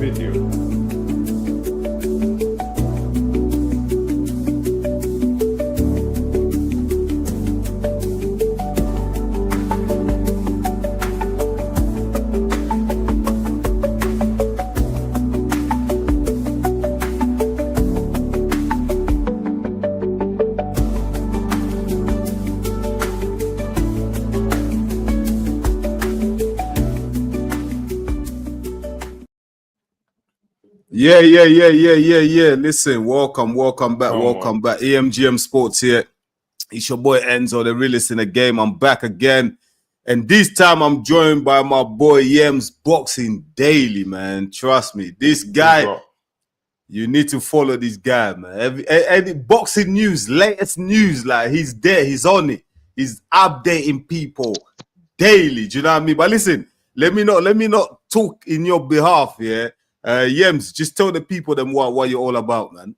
video. Yeah. Listen, welcome back. EMGM Sports here. It's your boy Enzo, the realest in the game. I'm back again. And this time I'm joined by my boy Yems Boxing Daily, man. Trust me. This guy, you need to follow this guy, man. Any boxing news, latest news, like he's there, he's on it. He's updating people daily. Do you know what I mean? But listen, let me not talk in your behalf, yeah. Yems, just tell the people them what you're all about, man.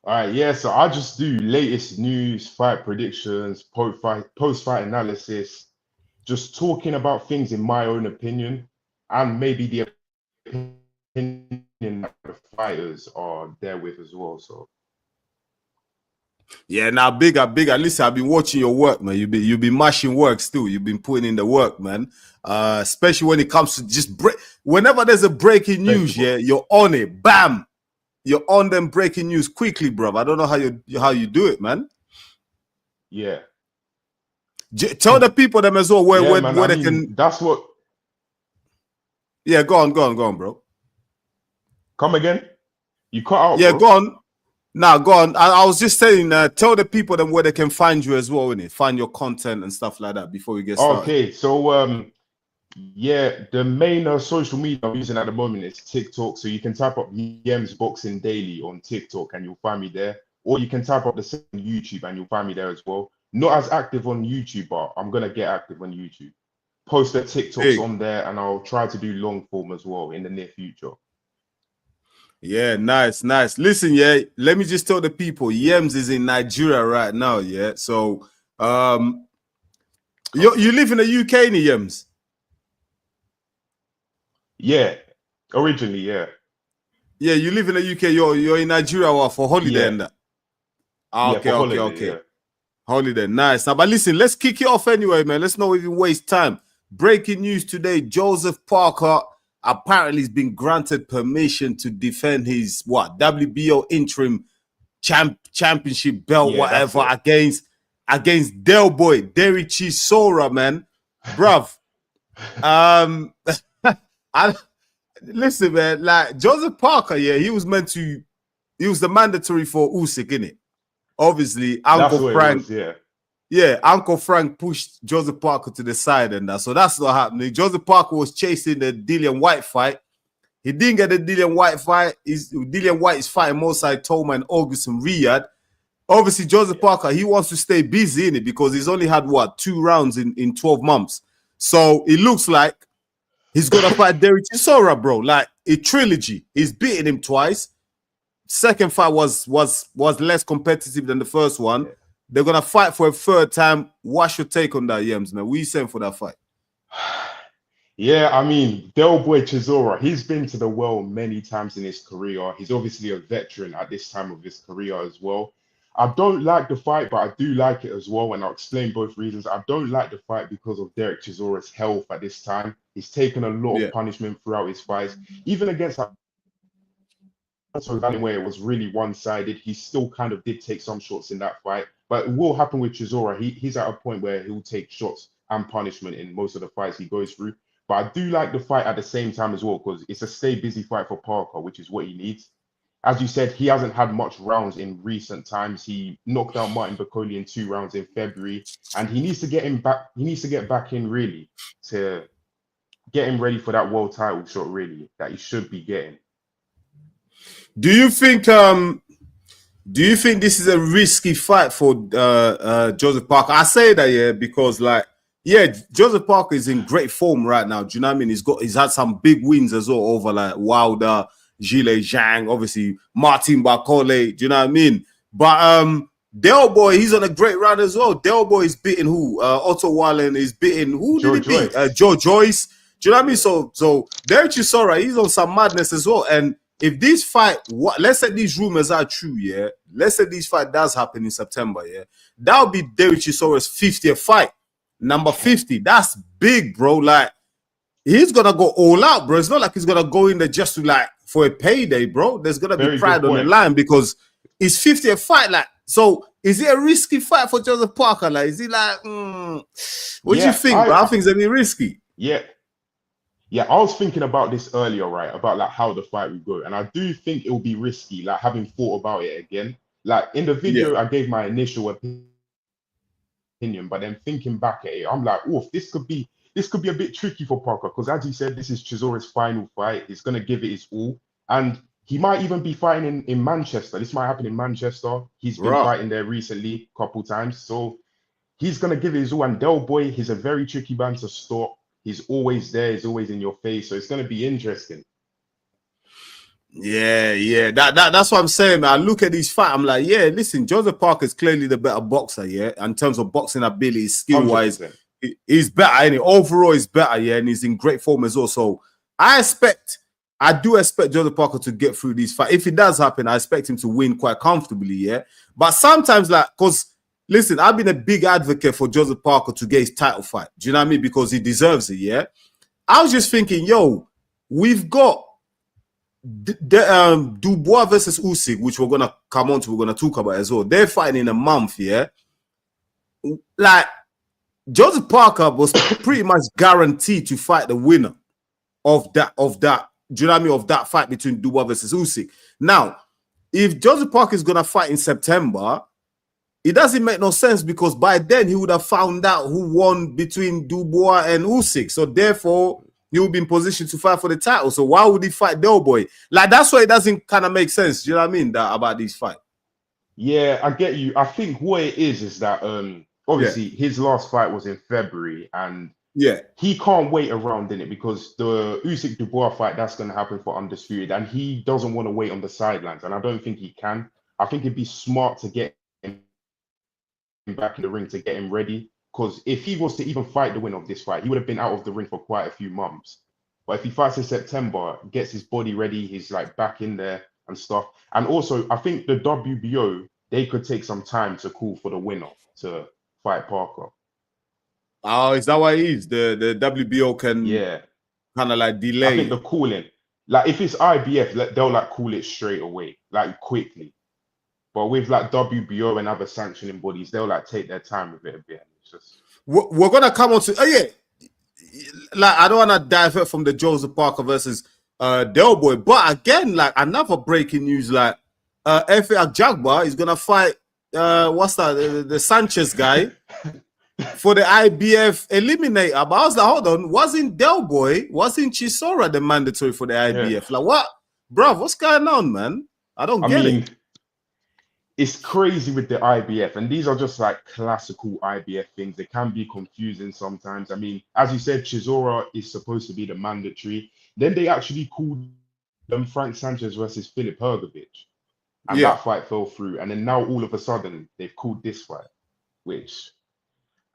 All right, yeah. So I just do latest news, fight predictions, post-fight analysis, just talking about things in my own opinion, and maybe the opinion that the fighters are there with as well. So yeah, now bigger. Listen, I've been watching your work, man. You've been mashing work still. You've been putting in the work, man. Especially when it comes to just break. Whenever there's a breaking news, yeah, you're on it. Bam, you're on them breaking news quickly, bro. I don't know how you do it, man. Yeah. Tell the people them as well where they can. That's what. Yeah, go on, bro. Come again. You cut out. Yeah, bro. go on. Now, go on. I was just saying, tell the people them where they can find you as well, innit? Find your content and stuff like that before we get started. Okay, so yeah, the main social media I'm using at the moment is TikTok. So you can type up Yems Boxing Daily on TikTok and you'll find me there. Or you can type up the same on YouTube and you'll find me there as well. Not as active on YouTube, but I'm gonna get active on YouTube. Post the TikToks on there, and I'll try to do long form as well in the near future. Yeah, nice. Listen, yeah, let me just tell the people, Yems is in Nigeria right now, yeah. So, you live in the UK, Yems? Yeah, originally, yeah. Yeah, you live in the UK. You're in Nigeria for holiday and that. Okay. Yeah. Holiday, nice. Now, but listen, let's kick it off anyway, man. Let's not even waste time. Breaking news today: Joseph Parker apparently has been granted permission to defend his WBO interim championship belt, whatever, against Del Boy, Derek Chisora, man. Bruv. Listen, man, like Joseph Parker, yeah, he was the mandatory for Usyk, innit? Obviously, Uncle Frank, Uncle Frank pushed Joseph Parker to the side and that. So that's not happening. Joseph Parker was chasing the Dillian White fight. He didn't get the Dillian White fight. Dillian White is fighting Mosai Toma and August in Riyadh. Obviously, Joseph Parker, he wants to stay busy in it because he's only had 2 rounds in 12 months. So it looks like he's gonna fight Derek Chisora, bro. Like a trilogy. He's beaten him twice. Second fight was less competitive than the first one. Yeah. They're gonna fight for a third time. What's your take on that, Yems, man? What are you saying for that fight? Yeah, I mean, Del Boy Chisora, he's been to the world many times in his career. He's obviously a veteran at this time of his career as well. I don't like the fight, but I do like it as well, and I'll explain both reasons. I don't like the fight because of Derek Chisora's health at this time. He's taken a lot of punishment throughout his fights, even against where it was really one-sided. He still kind of did take some shots in that fight, but it will happen with Chisora. He's at a point where he'll take shots and punishment in most of the fights he goes through. But I do like the fight at the same time as well because it's a stay busy fight for Parker, which is what he needs. As you said, he hasn't had much rounds in recent times. He knocked out Martin Bakoli in 2 rounds in February, and he needs to get him back. He needs to get back in really to get him ready for that world title shot, really, that he should be getting. Do you think this is a risky fight for Joseph Parker? I say that, yeah, because Joseph Parker is in great form right now. Do you know what I mean? He's had some big wins as well over like Wilder, Gilles Zhang, obviously Martin Bakole. Do you know what I mean? But Del Boy, he's on a great run as well. Del Boy is beating who? Otto Wallen is beating who? Did he beat? Joe Joyce. Do you know what I mean? So Derek Chisora, he's on some madness as well. And if this fight, let's say these rumors are true, yeah. Let's say this fight does happen in September, yeah. That would be Derek Chisora's 50th fight, number 50. That's big, bro. Like, he's gonna go all out, bro. It's not like he's gonna go in there just to like for a payday, bro. There's gonna be pride on the line because it's 50th fight. Like, so is it a risky fight for Joseph Parker? Like, is he like, what do you think, bro? I think it's gonna be risky. Yeah. Yeah, I was thinking about this earlier, right? About like how the fight would go. And I do think it will be risky, like having thought about it again. Like in the video, I gave my initial opinion, but then thinking back at it, I'm like, oh, this could be a bit tricky for Parker, because as you said, this is Chisora's final fight. He's gonna give it his all. And he might even be fighting in Manchester. This might happen in Manchester. He's been fighting there recently, a couple times. So he's gonna give it his all. And Del Boy, he's a very tricky man to stop. He's always there. He's always in your face. So it's going to be interesting. Yeah. That's what I'm saying, man. I look at these fights. I'm like, yeah, listen, Joseph Parker is clearly the better boxer, yeah? In terms of boxing ability, skill-wise, he's better. And overall, he's better, yeah? And he's in great form as well. So I do expect Joseph Parker to get through these fights. If it does happen, I expect him to win quite comfortably, yeah? But sometimes, like, because... Listen, I've been a big advocate for Joseph Parker to get his title fight. Do you know what I mean? Because he deserves it, yeah? I was just thinking, yo, we've got Dubois versus Usyk, which we're going to come on to, we're going to talk about as well. They're fighting in a month, yeah? Like, Joseph Parker was pretty much guaranteed to fight the winner of that. Do you know what I mean? Of that fight between Dubois versus Usyk. Now, if Joseph Parker is going to fight in September, it doesn't make no sense because by then he would have found out who won between Dubois and Usyk. So therefore, he would be in position to fight for the title. So why would he fight Del Boy? Like, that's why it doesn't kind of make sense. Do you know what I mean? About these fights. Yeah, I get you. I think what it is that obviously his last fight was in February, and he can't wait around in it because the Usyk Dubois fight, that's going to happen for Undisputed, and he doesn't want to wait on the sidelines, and I don't think he can. I think it'd be smart to get back in the ring to get him ready, because if he was to even fight the winner of this fight, he would have been out of the ring for quite a few months. But if he fights in September, gets his body ready, he's like back in there and stuff. And also, I think the WBO, they could take some time to call for the winner to fight Parker. Oh, is that why it is? The WBO can kind of like delay. I think the calling, like if it's IBF, they'll like call it straight away, like quickly. But with like WBO and other sanctioning bodies, they'll like take their time with it a bit. It's just we're gonna come on to like I don't want to divert from the Joseph Parker versus Del Boy, but again, like another breaking news, like Efe Ajagba is gonna fight what's that the Sanchez guy for the IBF eliminator. But I was like, hold on, wasn't Chisora the mandatory for the IBF? Like what, bro? What's going on, man? I don't get it. It's crazy with the IBF, and these are just like classical IBF things. They can be confusing sometimes. I mean, as you said, Chisora is supposed to be the mandatory. Then they actually called them Frank Sanchez versus Filip Hrgovic, and that fight fell through. And then now all of a sudden they've called this fight, which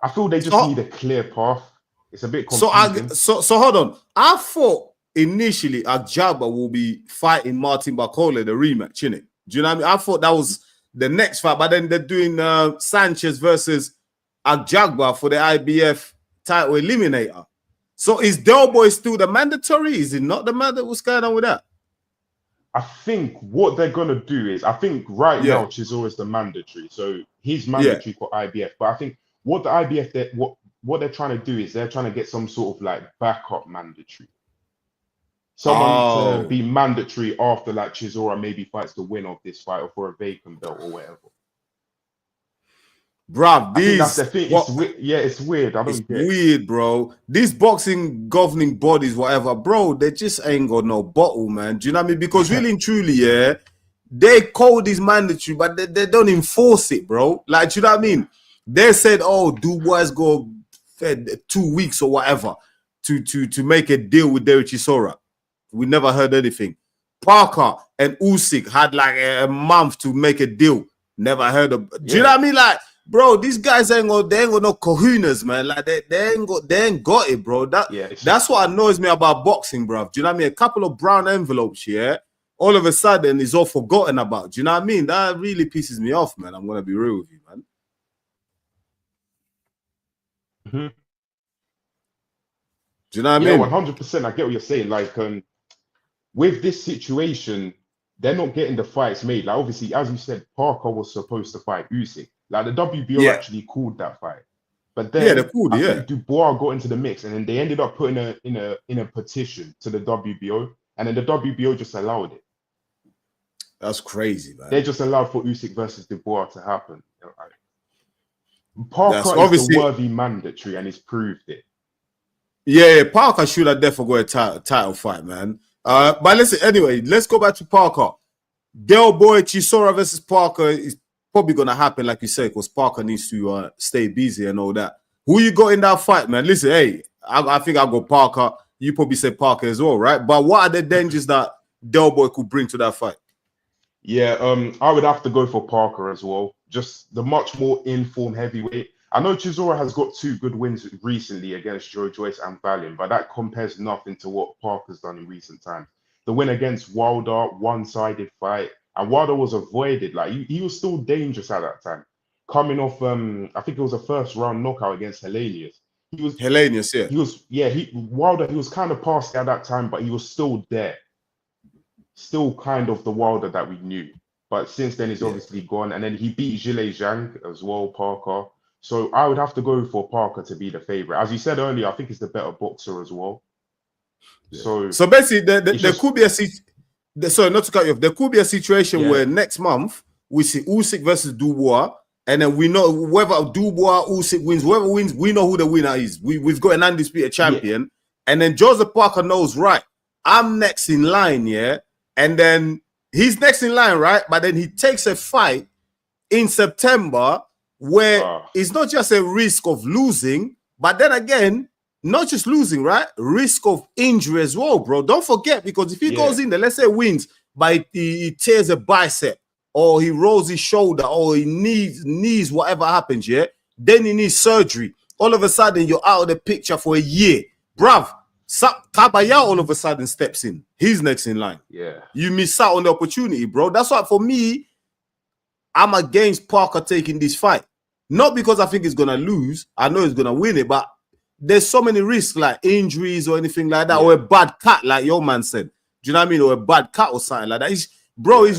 I feel they just need a clear path. It's a bit confusing. So hold on. I thought initially Ajagba will be fighting Martin Bakole, the rematch, innit? Do you know what I mean? I thought that was the next fight, but then they're doing Sanchez versus Ajagba for the IBF title eliminator. So is Del Boy still the mandatory? Is it not the mandatory? What's going on with that? I think what they're gonna do is, I think right now Chisora is the mandatory, so he's mandatory for IBF. But I think what the IBF what they're trying to do is they're trying to get some sort of like backup mandatory. Someone to be mandatory after like Chisora maybe fights the winner of this fight or for a vacant belt or whatever. Bro, that's the thing. It's weird. It's weird, bro. These boxing governing bodies, whatever, bro, they just ain't got no bottle, man. Do you know what I mean? Because really and truly, they call this mandatory, but they don't enforce it, bro. Like, do you know what I mean? They said, oh, Dubois go 2 weeks or whatever to make a deal with Derek Chisora. We never heard anything. Parker and Usyk had like a month to make a deal. Never heard of. Do you know what I mean? Like, bro, these guys they ain't got no kahunas, man. Like they ain't got it, bro. That's what annoys me about boxing, bro. Do you know what I mean? A couple of brown envelopes, yeah. All of a sudden, it's all forgotten about. Do you know what I mean? That really pisses me off, man. I'm gonna be real with you, man. Mm-hmm. Do you know what I mean? 100%. I get what you're saying. Like, with this situation, they're not getting the fights made. Like, obviously, as you said, Parker was supposed to fight Usyk. Like, the WBO actually called that fight, but then I think Dubois got into the mix, and then they ended up putting in a petition to the WBO, and then the WBO just allowed it. That's crazy, man. They just allowed for Usyk versus Dubois to happen. Parker is the worthy mandatory, and he's proved it. Yeah, Parker should have definitely got a title fight, man. But listen, anyway, let's go back to Parker. Del Boy Chisora versus Parker is probably gonna happen, like you said, because Parker needs to stay busy and all that. Who you got in that fight, man? Listen, hey, I think I'll go Parker. You probably say Parker as well, right? But what are the dangers that Del Boy could bring to that fight? Yeah, I would have to go for Parker as well. Just the much more informed heavyweight. I know Chisora has got 2 good wins recently against Joe Joyce and Fallon, but that compares nothing to what Parker's done in recent times. The win against Wilder, one-sided fight, and Wilder was avoided. Like he was still dangerous at that time. Coming off, I think it was a first-round knockout against Helenius. Wilder, he was kind of past at that time, but he was still there. Still kind of the Wilder that we knew. But since then, he's obviously gone. And then he beat Zhilei Zhang as well, Parker. So I would have to go for Parker to be the favorite. As you said earlier, I think he's the better boxer as well. Yeah. So basically, there could be a sorry, not to cut you off. There could be a situation where next month we see Usyk versus Dubois, and then we know whether Dubois, Usyk wins, whoever wins, we know who the winner is. We've got an undisputed champion, and then Joseph Parker knows, right, I'm next in line, and then he's next in line, right? But then he takes a fight in September where it's not just a risk of losing, but then again, not just losing, right? Risk of injury as well, bro. Don't forget, because if he goes in there, let's say wins, but he tears a bicep, or he rolls his shoulder, or he knees whatever happens, then he needs surgery. All of a sudden, you're out of the picture for a year. Bruv, Caballero all of a sudden steps in. He's next in line. Yeah. You miss out on the opportunity, bro. That's why, for me, I'm against Parker taking this fight. Not because I think he's going to lose. I know he's going to win it, but there's so many risks, like injuries or anything like that, or a bad cut, like your man said. Do you know what I mean? Or a bad cut or something like that. It's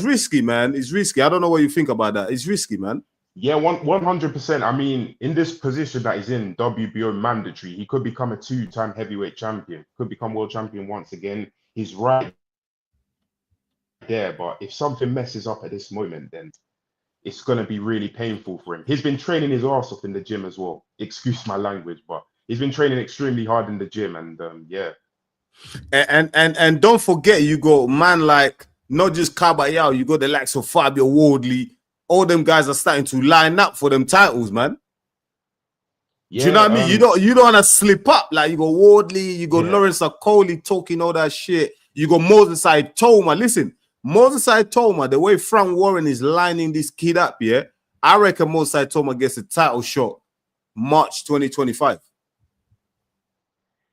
risky, man. It's risky. I don't know what you think about that. It's risky, man. Yeah, 100%. I mean, in this position that he's in, WBO mandatory, he could become a 2-time heavyweight champion, could become world champion once again. He's right there, but if something messes up at this moment, then it's going to be really painful for him. He's been training his ass off in the gym as well. Excuse my language, but he's been training extremely hard in the gym, and And don't forget, you got man like not just Caballero, you got the likes of Fabio Wardley. All them guys are starting to line up for them titles, man. Yeah, do you know what I mean? You don't want to slip up. Like you got Wardley, you got Lawrence Akoli talking all that shit. You got Moses Saitoma. Listen, Moses Saitoma, the way Frank Warren is lining this kid up, I reckon Moses Saitoma gets a title shot March 2025.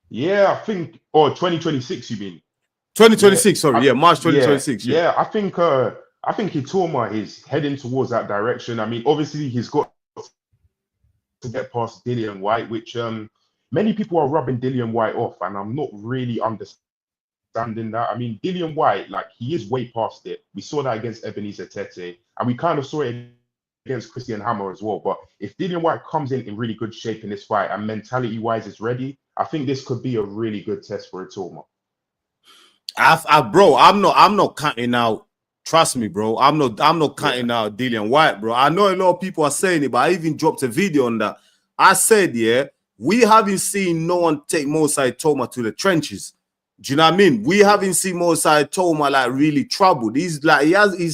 Yeah, I think, or 2026, you mean? 2026, sorry, March 2026. Yeah, I think Itoma is heading towards that direction. I mean, obviously he's got to get past Dillian White, which many people are rubbing Dillian White off, and I'm not really understanding that. I mean, Dillian White, like, he is way past it. We saw that against Ebenezer Tete, and we kind of saw it against Christian Hammer as well. But if Dillian White comes in really good shape in this fight and mentality-wise is ready, I think this could be a really good test for Itoma. Bro, I'm not counting out. Trust me, bro. I'm not counting out Dillian White, bro. I know a lot of people are saying it, but I even dropped a video on that. I said, we haven't seen no one take Mosai Toma to the trenches. Do you know what I mean? We haven't seen Mosai Toma like really troubled. He's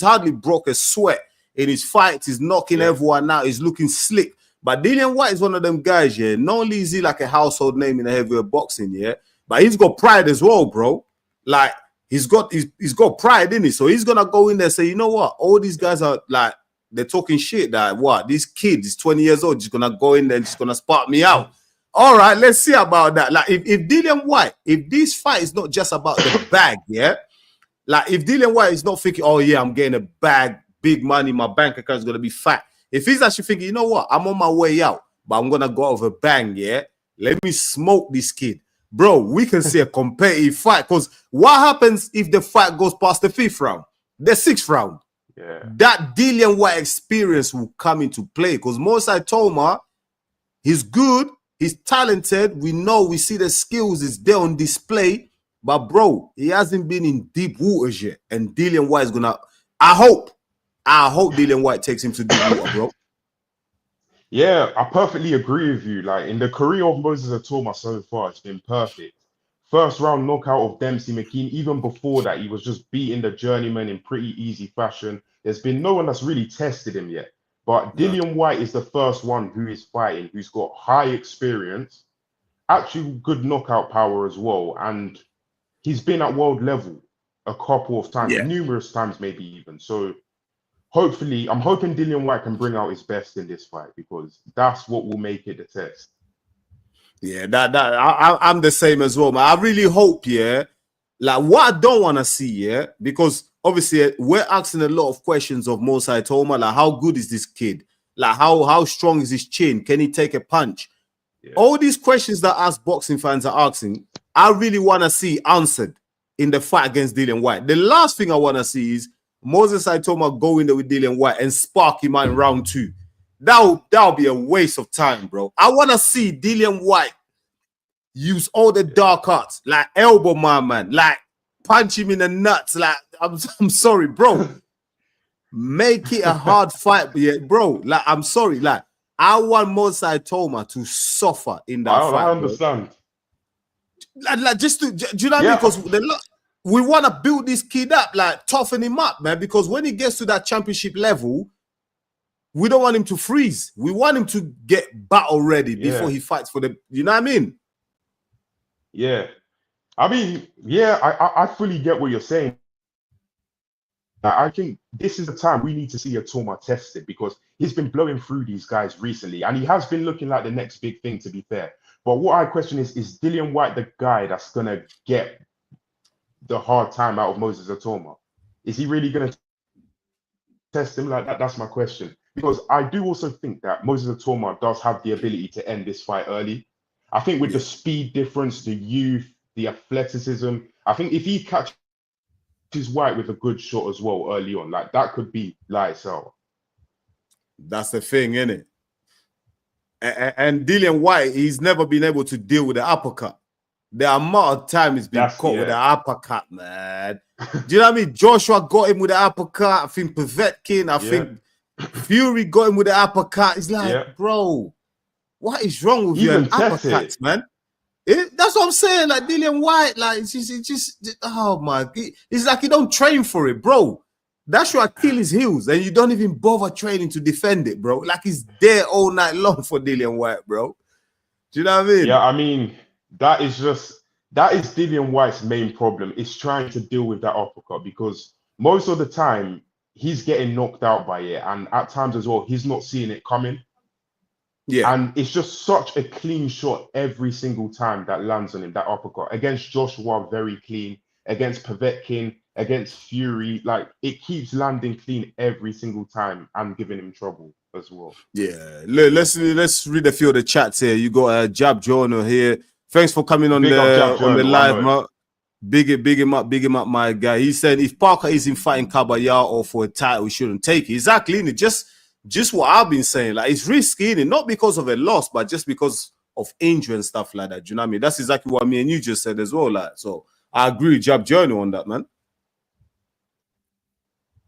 hardly broke a sweat in his fights. He's knocking everyone out. He's looking slick. But Dillian White is one of them guys, Not only is he like a household name in the heavyweight boxing, but he's got pride as well, bro. Like, he's got pride in it. So he's gonna go in there and say, you know what? All these guys are like they're talking shit that what this kid is 20 years old, just gonna go in there and just gonna spark me out. All right, let's see about that. Like if Dillian White, if this fight is not just about the bag, yeah. Like if Dillian White is not thinking, oh yeah, I'm getting a bag, big money, my bank account is gonna be fat. If he's actually thinking, you know what, I'm on my way out, but I'm gonna go out with a bang, yeah. Let me smoke this kid. Bro, we can see a competitive fight. Because what happens if the fight goes past the 5th round, the 6th round? Yeah. That Dillian White experience will come into play. Because Mosai Toma, he's good, he's talented. We know, we see the skills is there on display. But bro, he hasn't been in deep waters yet. And Dillian White is gonna. I hope Dillian White takes him to deep water, bro. Yeah, I perfectly agree with you. Like in the career of Moses Atoma so far, it's been perfect. First round knockout of Dempsey McKean. Even before that, he was just beating the journeyman in pretty easy fashion. There's been no one that's really tested him yet. But Dillian White is the first one who is fighting, who's got high experience, actual good knockout power as well. And he's been at world level a couple of times, numerous times maybe even. So hopefully, I'm hoping Dillian White can bring out his best in this fight because that's what will make it the test. Yeah, I'm the same as well, man. I really hope, yeah. Like what I don't want to see, yeah, because obviously we're asking a lot of questions of Mosai Toma, like how good is this kid? Like how strong is his chin? Can he take a punch? Yeah. All these questions that us boxing fans are asking, I really want to see answered in the fight against Dillian White. The last thing I want to see is Moses Saitoma go in there with Dillian White and spark him out in round 2. That'll be a waste of time, bro. I want to see Dillian White use all the dark arts, like elbow my man, like punch him in the nuts. Like I'm sorry, bro. Make it a hard fight, yeah, bro. Like I'm sorry, like I want Moses Saitoma to suffer in that fight. I understand. Like just to, do you know what I mean? Because we want to build this kid up, like toughen him up, man. Because when he gets to that championship level, we don't want him to freeze. We want him to get battle ready before he fights for the. You know what I mean? Yeah, I mean, yeah, I fully get what you're saying. I think this is the time we need to see Atoma tested because he's been blowing through these guys recently, and he has been looking like the next big thing. To be fair, but what I question is Dillian White the guy that's gonna get the hard time out of Moses Atoma? Is he really going to test him like that? That's my question. Because I do also think that Moses Atoma does have the ability to end this fight early. I think with the speed difference, the youth, the athleticism, I think if he catches White with a good shot as well early on, like that could be lights out. That's the thing, isn't it? And Dillian White, he's never been able to deal with the uppercut. The amount of time he's been caught with the uppercut, man. Do you know what I mean? Joshua got him with the uppercut. I think Povetkin, I think Fury got him with the uppercut. It's like, bro, what is wrong with you and uppercuts, man? That's what I'm saying. Like Dillian White, like it's just oh my God. It's like you don't train for it, bro. That's your Achilles heels, and you don't even bother training to defend it, bro. Like he's there all night long for Dillian White, bro. Do you know what I mean? Yeah, I mean, that is Dillian White's main problem. Is trying to deal with that uppercut because most of the time he's getting knocked out by it, and at times as well he's not seeing it coming. Yeah, and it's just such a clean shot every single time that lands on him. That uppercut against Joshua, very clean. Against Povetkin, against Fury, like it keeps landing clean every single time and giving him trouble as well. Yeah, let's read a few of the chats here. You got Jab Jono here. Thanks for coming on the live, man. Big him up, my guy. He said if Parker isn't fighting Caballero or for a title, we shouldn't take it. Exactly, innit? Just what I've been saying. Like it's risky, innit? Not because of a loss, but just because of injury and stuff like that. Do you know what I mean? That's exactly what me and you just said as well. Like so, I agree with Jab Jono on that, man.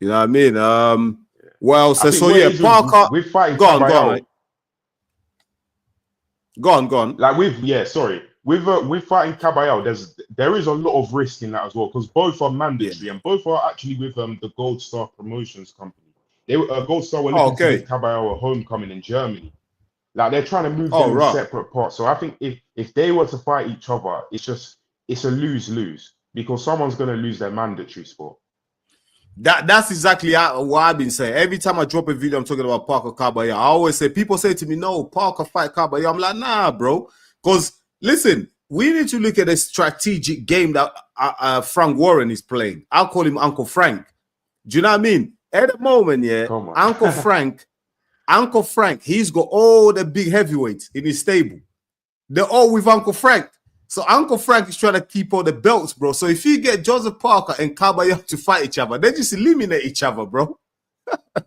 You know what I mean? Well, so yeah, Parker. We're fighting Caballero. Go on. Like with fighting Caballero, there is a lot of risk in that as well because both are mandatory and both are actually with the Gold Star Promotions company. They Gold Star were looking to give Caballero a homecoming in Germany. Like they're trying to move them in separate parts. So I think if they were to fight each other, it's a lose-lose because someone's going to lose their mandatory spot. That's exactly what I've been saying. Every time I drop a video, I'm talking about Parker Caballero. I always say, people say to me, no, Parker fight Caballero. I'm like, nah, bro. Because, listen, we need to look at the strategic game that Frank Warren is playing. I'll call him Uncle Frank. Do you know what I mean? At the moment, yeah, Uncle Frank, he's got all the big heavyweights in his stable. They're all with Uncle Frank. So Uncle Frank is trying to keep all the belts, bro. So if you get Joseph Parker and Caballero to fight each other, they just eliminate each other, bro. Do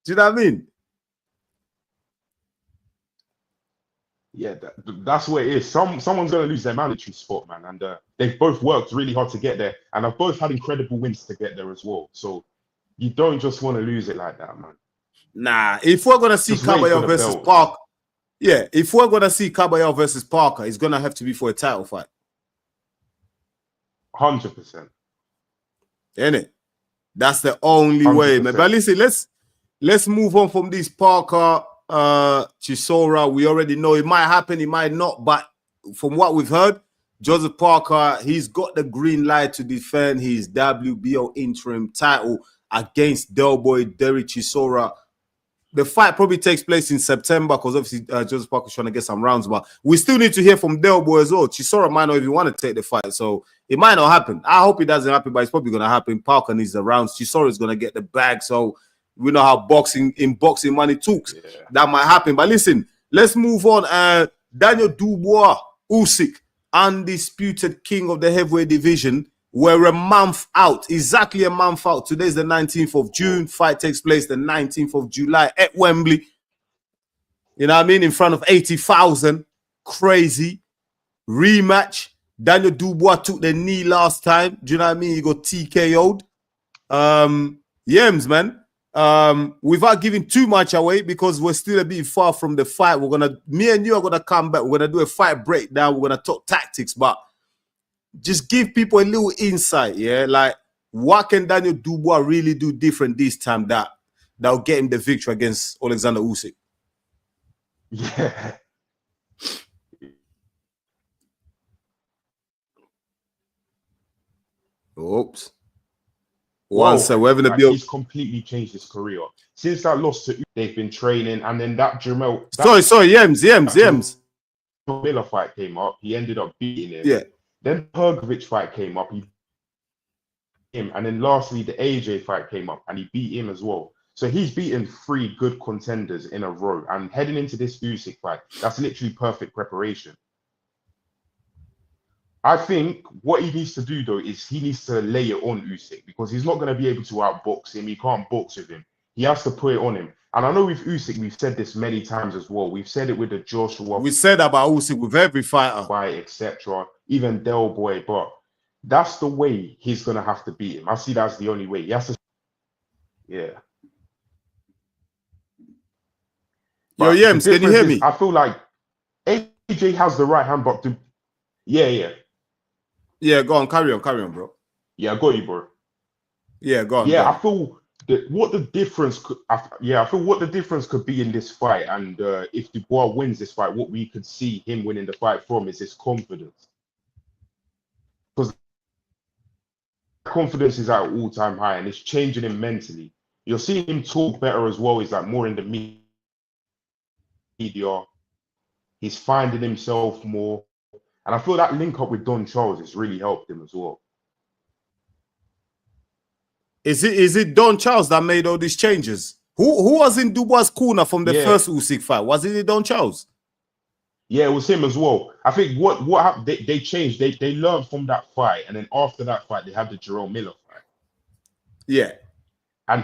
you know what I mean? Yeah, that's what it is. Someone's going to lose their mandatory spot, man. And they've both worked really hard to get there. And have both had incredible wins to get there as well. So you don't just want to lose it like that, man. Nah, if we're going to see Caballero versus Parker, yeah, if we're going to see Caballero versus Parker, it's going to have to be for a title fight. 100%. Ain't it? That's the only 100%. Way, man. But listen, let's move on from this Parker Chisora. We already know it might happen, it might not. But from what we've heard, Joseph Parker, he's got the green light to defend his WBO interim title against Del Boy Derek Chisora. The fight probably takes place in September because obviously Joseph Parker's trying to get some rounds, but we still need to hear from Del Boy as well. Chisora might not even want to take the fight, so it might not happen. I hope it doesn't happen, but it's probably going to happen. Parker needs the rounds. Chisora is going to get the bag, so we know how boxing money talks. Yeah. That might happen. But listen, let's move on. Daniel Dubois, Usyk, undisputed king of the heavyweight division. We're a month out, exactly a month out. Today's the 19th of June. Fight takes place the 19th of July at Wembley. You know what I mean? In front of 80,000. Crazy. Rematch. Daniel Dubois took the knee last time. Do you know what I mean? He got TKO'd. Yems, man. Without giving too much away, because we're still a bit far from the fight. Me and you are gonna come back. We're gonna do a fight breakdown. We're gonna talk tactics, but just give people a little insight, yeah? Like, what can Daniel Dubois really do different this time that'll get him the victory against Alexander Usyk? Yeah. Oops. We're having a build. He's completely changed his career. Since that loss to Usyk, they've been training, and then that Jamel... Sorry, Yems. Miller fight came up. He ended up beating him. Yeah. Then Pergovic fight came up, he beat him, and then lastly the AJ fight came up and he beat him as well. So he's beaten 3 good contenders in a row, and heading into this Usyk fight, that's literally perfect preparation. I think what he needs to do though is he needs to lay it on Usyk, because he's not going to be able to outbox him. He can't box with him. He has to put it on him. And I know with Usyk, we've said this many times as well. We've said it with the Joshua. We said about Usyk with every fighter. Fight, etc. Even Del Boy. But that's the way he's going to have to beat him. I see that's the only way. He has to. Yeah. Yo, Yems, can you hear me? I feel like AJ has the right hand, but yeah. Yeah, go on. Carry on, bro. Yeah, I got you, bro. Yeah, go on. Yeah, I feel... what the difference could be in this fight, and if Dubois wins this fight, what we could see him winning the fight from is his confidence, because confidence is at an all-time high, and it's changing him mentally. You're seeing him talk better as well. He's like more in the media. He's finding himself more, and I feel that link up with Don Charles has really helped him as well. Is it Don Charles that made all these changes? Who was in Dubois' corner from the first Usyk fight? Was it Don Charles? Yeah, it was him as well. I think what happened, they changed. They learned from that fight, and then after that fight, they had the Jerome Miller fight. Yeah, and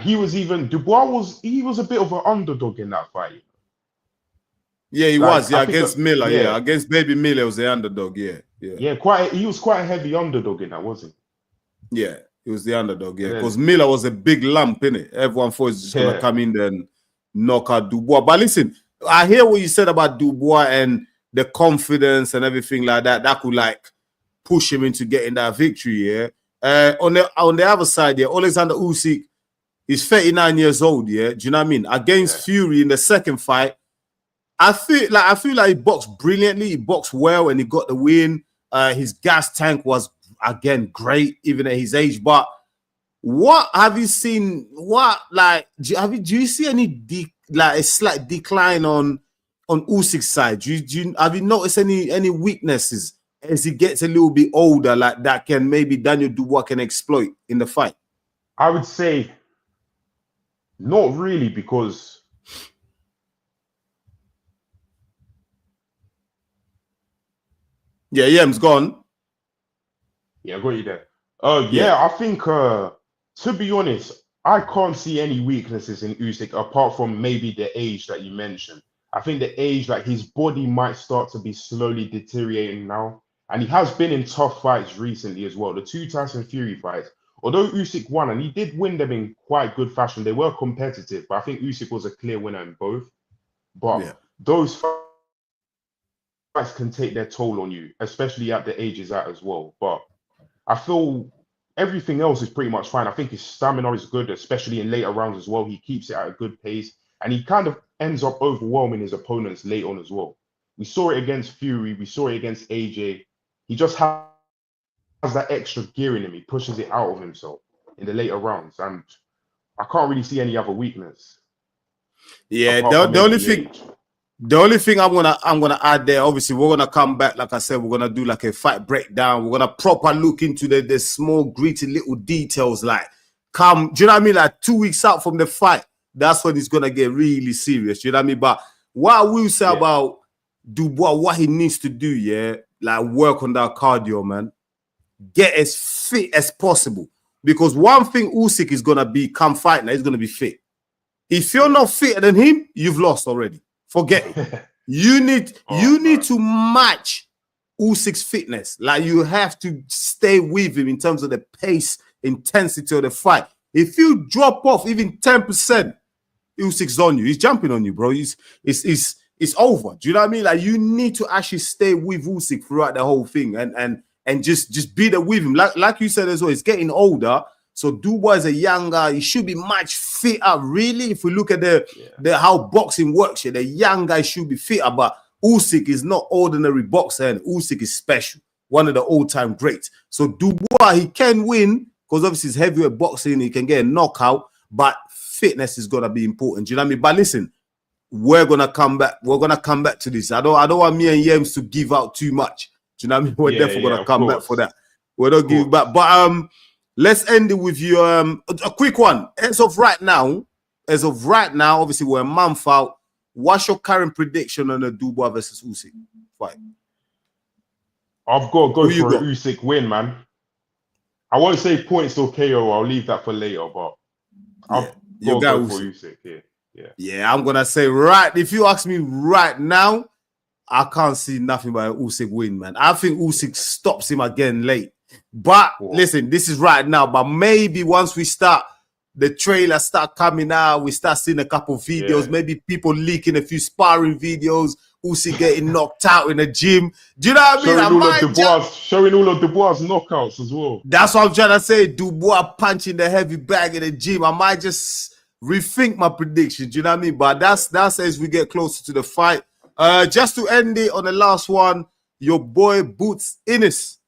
Dubois was a bit of an underdog in that fight. Yeah, he was. Yeah, against Miller. Yeah, against Baby Miller was the underdog. Yeah. He was quite a heavy underdog in that, wasn't he? Yeah. He was the underdog, yeah, because Miller was a big lump, innit? Everyone thought he was just going to come in there and knock out Dubois. But listen, I hear what you said about Dubois and the confidence and everything like that. That could, like, push him into getting that victory, yeah? On the other side, yeah, Alexander Usyk is 39 years old, yeah? Do you know what I mean? Against Fury in the second fight, I feel like he boxed brilliantly. He boxed well and he got the win. His gas tank was, again, great, even at his age. But What have you seen? What like do you see any a slight decline on Usyk's side? Have you noticed any weaknesses as he gets a little bit older, like that can maybe Daniel Dubois can exploit in the fight? I would say not really, because Yem's gone. Yeah, I got you there. I think to be honest, I can't see any weaknesses in Usyk apart from maybe the age that you mentioned. I think the age, like his body might start to be slowly deteriorating now. And he has been in tough fights recently as well. The two Tyson Fury fights, although Usyk won, and he did win them in quite good fashion, they were competitive, but I think Usyk was a clear winner in both. But those fights can take their toll on you, especially at the age he's at as well. But I feel everything else is pretty much fine. I think his stamina is good, especially in later rounds as well. He keeps it at a good pace, and he kind of ends up overwhelming his opponents late on as well. We saw it against Fury. We saw it against AJ. He just has that extra gear in him. He pushes it out of himself in the later rounds, and I can't really see any other weakness. Yeah, the only thing I'm gonna add there, obviously, we're gonna come back. Like I said, we're gonna do like a fight breakdown. We're gonna proper look into the small, gritty little details. Like, do you know what I mean? Like 2 weeks out from the fight, that's when it's gonna get really serious. You know what I mean? But what I will say about Dubois, what he needs to do, like work on that cardio, man. Get as fit as possible. Because one thing Usyk is gonna be come fight now, he's gonna be fit. If you're not fitter than him, you've lost already. Forget it. You need to match Usyk's fitness. Like, you have to stay with him in terms of the pace, intensity of the fight. If you drop off even 10%, Usyk's on you. He's jumping on you, bro. It's over. Do you know what I mean? Like, you need to actually stay with Usyk throughout the whole thing and just be there with him. Like you said as well, he's getting older. So Dubois is a young guy. He should be much fitter, really. If we look at the how boxing works, the young guy should be fitter. But Usyk is not ordinary boxer, and Usyk is special. One of the all-time greats. So Dubois, he can win because obviously it's heavyweight boxing. He can get a knockout, but fitness is gonna be important. Do you know what I mean? But listen, we're gonna come back. We're gonna come back to this. I don't want me and Yems to give out too much. Do you know what I mean? We're definitely gonna come back for that. We're not giving back, but let's end it with you. A quick one. As of right now, obviously we're a month out. What's your current prediction on the Dubois versus Usyk fight? I've got to go for an Usyk win, man. I won't say points or KO. I'll leave that for later, but I've got to go for Usyk. Yeah, I'm gonna say if you ask me right now, I can't see nothing but an Usyk win, man. I think Usyk stops him again late. But listen, this is right now. But maybe once we start, the trailers start coming out, we start seeing a couple of videos, maybe people leaking a few sparring videos, Usyk getting knocked out in the gym. Do you know what I mean? Showing all of Dubois' knockouts as well. That's what I'm trying to say. Dubois punching the heavy bag in the gym. I might just rethink my prediction. Do you know what I mean? But that's as we get closer to the fight. Just to end it on the last one, your boy Boots Innes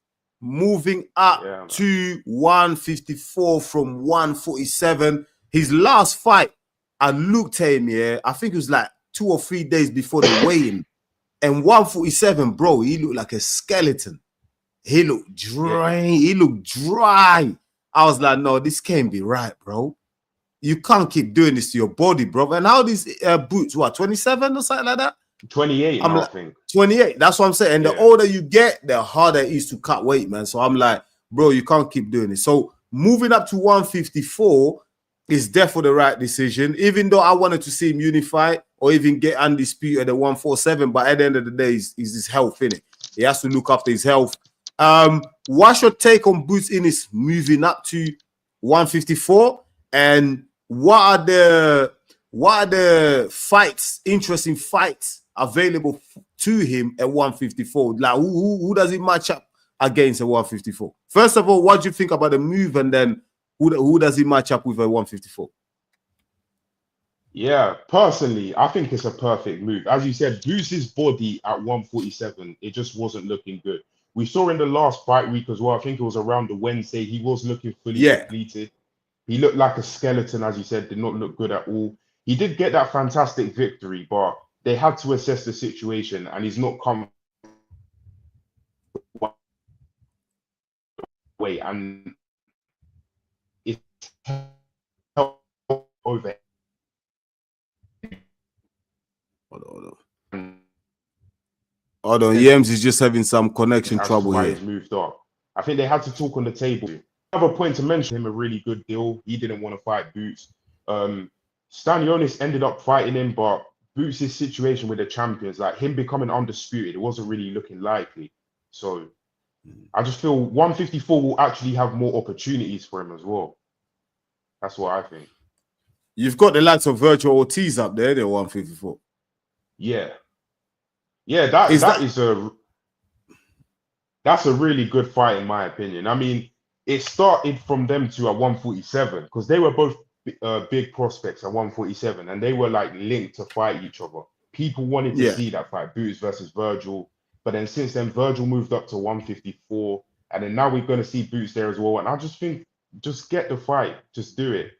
moving up to 154 from 147. His last fight, I looked at him, I think it was like 2 or 3 days before the weigh-in. And 147, bro, he looked like a skeleton. He looked dry. He looked dry. I was like, no, this can't be right, bro. You can't keep doing this to your body, bro. And how these Boots, 27 or something like that? 28, I think. 28. That's what I'm saying. And the older you get, the harder it is to cut weight, man. So I'm like, bro, you can't keep doing it. So moving up to 154 is definitely the right decision. Even though I wanted to see him unify or even get undisputed at 147, but at the end of the day, is his health, innit? He has to look after his health. What's your take on Boots Innes moving up to 154? And what are the fights, interesting fights available to him at 154? Like, who does he match up against at 154? First of all, what do you think about the move, and then who does he match up with at 154? Yeah, personally, I think it's a perfect move. As you said, Boots' body at 147, it just wasn't looking good. We saw in the last fight week as well, I think it was around the Wednesday, he was looking fully depleted. He looked like a skeleton, as you said, did not look good at all. He did get that fantastic victory, but they had to assess the situation, and he's not come way, and it's over. Hold on, Yams is just having some connection trouble why here. he's moved up. I think they had to talk on the table. Another point to mention him, a really good deal. He didn't want to fight Boots. Stanionis ended up fighting him, but Boots' situation with the champions, like him becoming undisputed, it wasn't really looking likely. So I just feel 154 will actually have more opportunities for him as well. That's what I think. You've got the likes of Virgil Ortiz up there, they're 154. Yeah. Yeah, that's a really good fight in my opinion. I mean, it started from them two at 147 because they were both big prospects at 147 and they were like linked to fight each other. People wanted to see that fight, Boots versus Virgil. But then since then, Virgil moved up to 154. And then now we're going to see Boots there as well. And I just think, just get the fight. Just do it.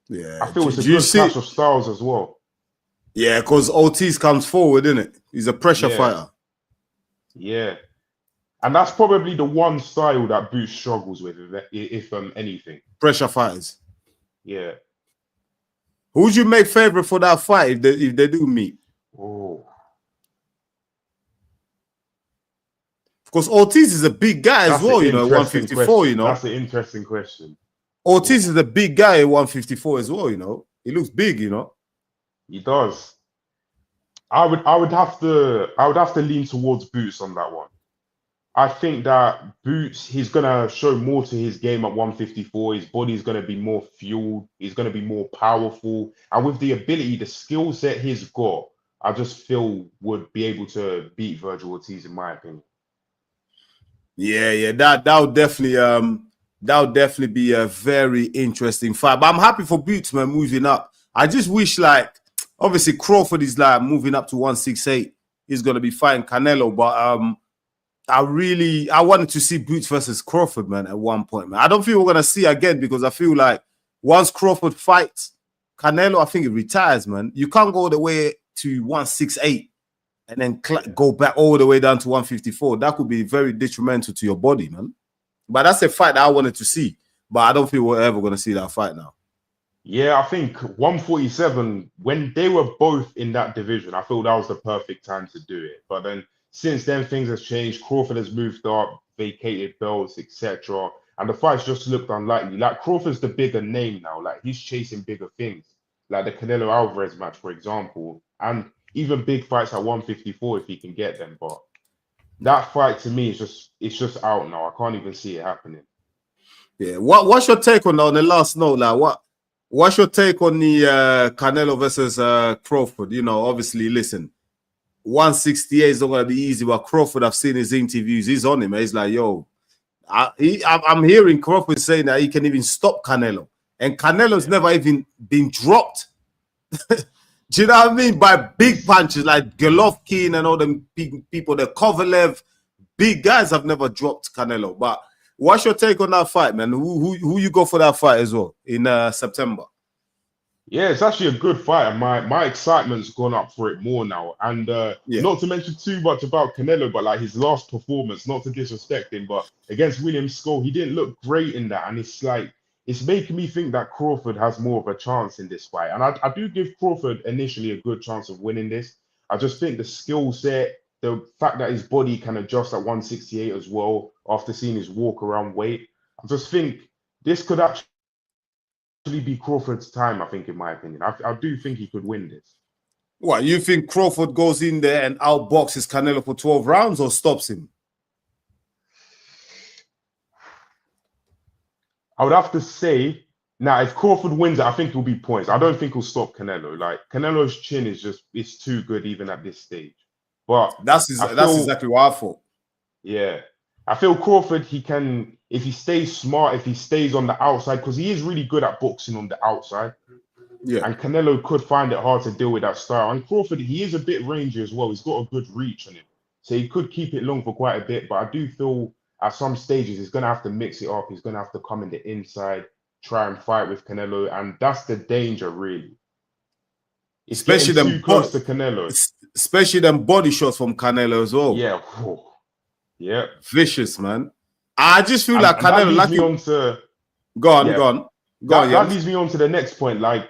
Yeah. I feel it's a good clash of styles as well. Yeah, because Ortiz comes forward, isn't it? He's a pressure fighter. Yeah. And that's probably the one style that Boots struggles with, if anything. Pressure fighters. Yeah. Who would you make favorite for that fight if they do meet? Oh. Because Ortiz is a big guy as well, 154, That's an interesting question. Ortiz is a big guy at 154 as well, He looks big, He does. I would have to lean towards Boots on that one. I think that Boots, he's gonna show more to his game at 154. His body's gonna be more fueled. He's gonna be more powerful, and with the ability, the skill set he's got, I just feel would be able to beat Virgil Ortiz in my opinion. Yeah, that would definitely be a very interesting fight. But I'm happy for Boots, man, moving up. I just wish, like, obviously Crawford is like moving up to 168. He's gonna be fighting Canelo, but I wanted to see Boots versus Crawford, man, at one point, man. I don't feel we're gonna see again because I feel like once Crawford fights Canelo, I think it retires, man. You can't go all the way to 168 and then go back all the way down to 154. That could be very detrimental to your body, man. But that's a fight that I wanted to see. But I don't feel we're ever gonna see that fight now. Yeah, I think 147, when they were both in that division, I feel that was the perfect time to do it. But then since then, things have changed. Crawford has moved up, vacated belts, etc. And the fights just looked unlikely. Like, Crawford's the bigger name now. Like, he's chasing bigger things. Like the Canelo Alvarez match, for example. And even big fights at 154 if he can get them. But that fight, to me, it's just out now. I can't even see it happening. Yeah. What's your take on the last note? Like, what's your take on the Canelo versus Crawford? Obviously, listen, 168 is not going to be easy, but Crawford, I've seen his interviews. He's on him. He's like, yo, I'm hearing Crawford saying that he can even stop Canelo. And Canelo's never even been dropped. Do you know what I mean? By big punches like Golovkin and all them big people, the Kovalev, big guys have never dropped Canelo. But what's your take on that fight, man? Who you go for that fight as well in September? Yeah, it's actually a good fight, and my excitement's gone up for it more now. And not to mention too much about Canelo, but like his last performance, not to disrespect him, but against William Skull, he didn't look great in that. And it's like, it's making me think that Crawford has more of a chance in this fight. And I do give Crawford initially a good chance of winning this. I just think the skill set, the fact that his body can adjust at 168 as well, after seeing his walk around weight, I just think this could actually be Crawford's time, I think, in my opinion. I do think he could win this. What, you think Crawford goes in there and outboxes Canelo for 12 rounds or stops him? I would have to say, now, if Crawford wins it, I think it'll be points. I don't think he'll stop Canelo. Like, Canelo's chin is it's too good even at this stage. But that's exactly what I thought. Yeah. I feel Crawford, he can, if he stays smart, if he stays on the outside, because he is really good at boxing on the outside. Yeah. And Canelo could find it hard to deal with that style. And Crawford, he is a bit rangy as well. He's got a good reach on him. So he could keep it long for quite a bit. But I do feel at some stages he's going to have to mix it up. He's going to have to come in the inside. try and fight with Canelo, and that's the danger, really. It's especially getting too close to Canelo. Especially them body shots from Canelo as well. Yeah. Yeah. Vicious, man. I just feel like Canelo. That leads me on to... Go on. That leads me on to the next point. Like,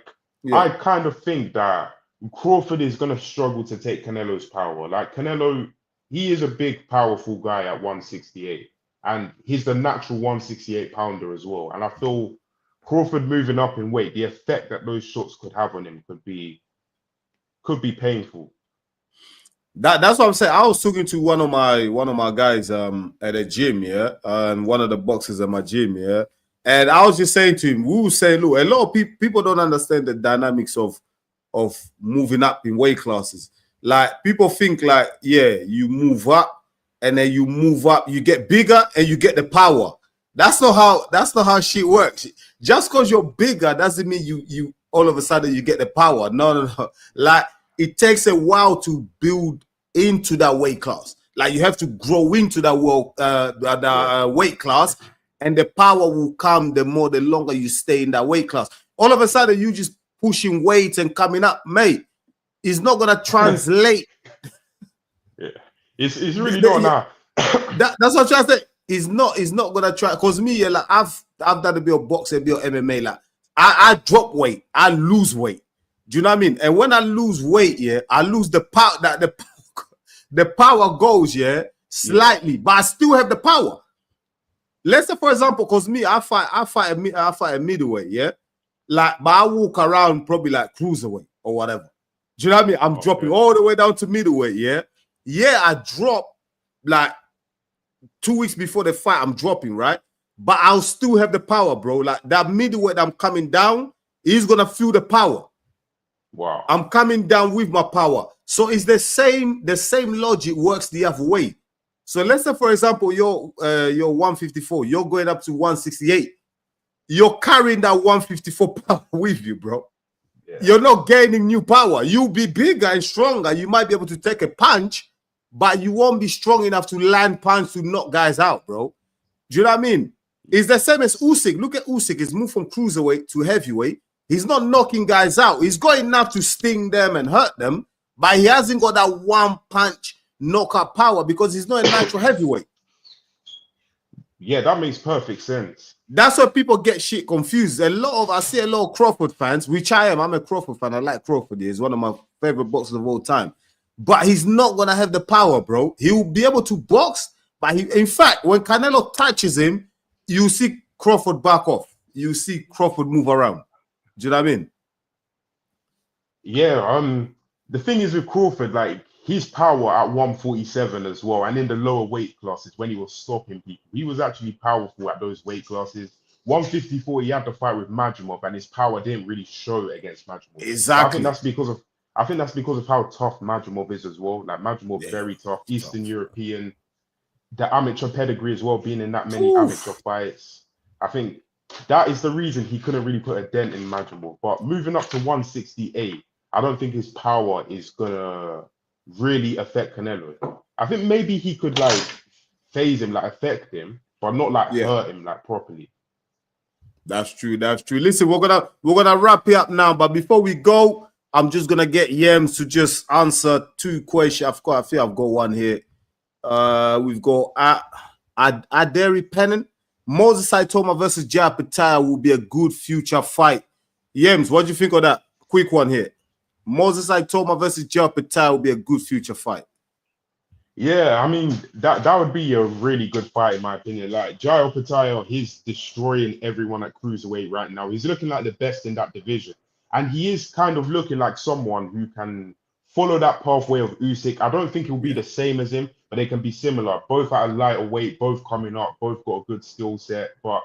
I kind of think that Crawford is going to struggle to take Canelo's power. Like, Canelo, he is a big, powerful guy at 168. And he's the natural 168 pounder as well. And I feel Crawford moving up in weight, the effect that those shots could have on him could be painful. That's what I'm saying. I was talking to one of my guys at a gym, and one of the boxers at my gym, and I was just saying to him, we were saying, look, a lot of people don't understand the dynamics of moving up in weight classes. Like, people think like, you move up and then you move up, you get bigger and you get the power. That's not how shit works. Just because you're bigger doesn't mean you all of a sudden you get the power. No. Like, it takes a while to build into that weight class. Like, you have to grow into that weight class, and the power will come the longer you stay in that weight class. All of a sudden, you just pushing weight and coming up, mate. It's not gonna translate. Yeah, it's really not now. That's what I'm trying to say. It's not gonna try. Because me, like, I've done a bit of boxing, a bit of MMA. Like, I drop weight, I lose weight. Do you know what I mean? And when I lose weight, I lose the power. That the power goes, slightly, but I still have the power. Let's say, for example, because me, I fight a middleweight, like, but I walk around probably like cruiserweight or whatever. Do you know what I mean? I'm dropping all the way down to middleweight, I drop like 2 weeks before the fight. I'm dropping, right? But I'll still have the power, bro. Like, that middleweight I'm coming down, he's gonna feel the power. Wow. I'm coming down with my power. So it's the same logic works the other way. So let's say, for example, you're 154, you're going up to 168. You're carrying that 154 power with you, bro. Yeah. You're not gaining new power. You'll be bigger and stronger. You might be able to take a punch, but you won't be strong enough to land punch to knock guys out, bro. Do you know what I mean? It's the same as Usyk. Look at Usyk. He's moved from cruiserweight to heavyweight. He's not knocking guys out. He's got enough to sting them and hurt them, but he hasn't got that one punch knockout power because he's not a natural heavyweight. Yeah, that makes perfect sense. That's why people get shit confused. I see a lot of Crawford fans, which I am. I'm a Crawford fan. I like Crawford. He's one of my favorite boxers of all time. But he's not gonna have the power, bro. He will be able to box, but in fact, when Canelo touches him, you see Crawford back off. You see Crawford move around. Do you know what I mean? Yeah, the thing is with Crawford, like, his power at 147 as well, and in the lower weight classes when he was stopping people, he was actually powerful at those weight classes. 154, he had to fight with Majumov, and his power didn't really show against Majumov. Exactly. I think that's because of how tough Majumov is as well. Like, Majumov, very tough, Eastern European, the amateur pedigree as well, being in that many amateur fights. I think that is the reason he couldn't really put a dent in Majumov. But moving up to 168, I don't think his power is gonna really affect Canelo. I think maybe he could, like, phase him, like, affect him, but not like hurt him, like, properly. That's true. Listen, we're gonna wrap it up now, but before we go, I'm just gonna get Yems to just answer two questions. I think I've got one here. We've got Aderi Pennant. Moses Saitoma versus Jai Pattaya will be a good future fight. Yems, what do you think of that? Quick one here. Moses Saitoma versus Jai Pattaya will be a good future fight. Yeah, I mean, that would be a really good fight in my opinion. Like, Jai Pattaya, he's destroying everyone at cruiserweight right now. He's looking like the best in that division, and he is kind of looking like someone who can follow that pathway of Usyk. I don't think he'll be the same as him, but they can be similar. Both at a lighter weight, both coming up, both got a good skill set. But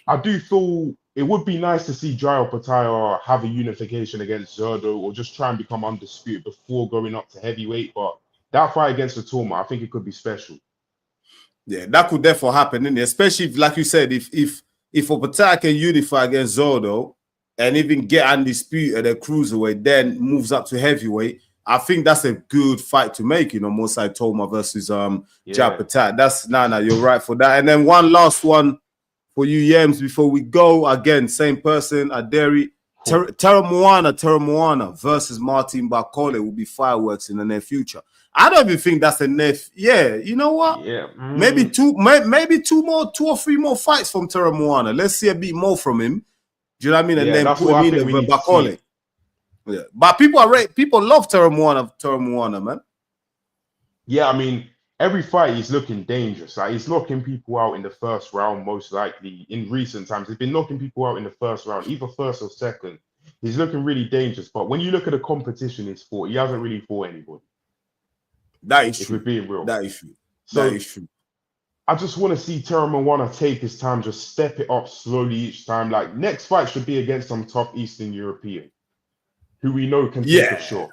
I do feel it would be nice to see Jai Pattaya have a unification against Zerdo, or just try and become undisputed before going up to heavyweight. But that fight against Saitoma, I think it could be special. Yeah, that could therefore happen, isn't it? Especially if, like you said, if Pattaya can unify against Zerdo and even get undisputed at cruiserweight, then moves up to heavyweight, I think that's a good fight to make, you know, Moses Saitoma versus Jai Pattaya. That's you're right for that. And then one last one for you yams before we go. Again, same person, Aderi. Cool. Terra Moana versus Martin Bakole will be fireworks in the near future. I don't even think that's enough. Yeah, you know what? Yeah. Maybe two or three more fights from Terra Moana. Let's see a bit more from him. Do you know what I mean? And Yeah, then that's put what I him think in we with need to Bakole. see. Yeah, but people love Terra Moana, man. Yeah, I mean, every fight he's looking dangerous. Like he's knocking people out in the first round, most likely. In recent times, he's been knocking people out in the first round, either first or second. He's looking really dangerous. But when you look at the competition he's fought, he hasn't really fought anybody. That is If true. we're being real. That is true. So that is true. I just want to see Terra Moana take his time, just step it up slowly each time. Like next fight should be against some tough Eastern European who we know can take a shot.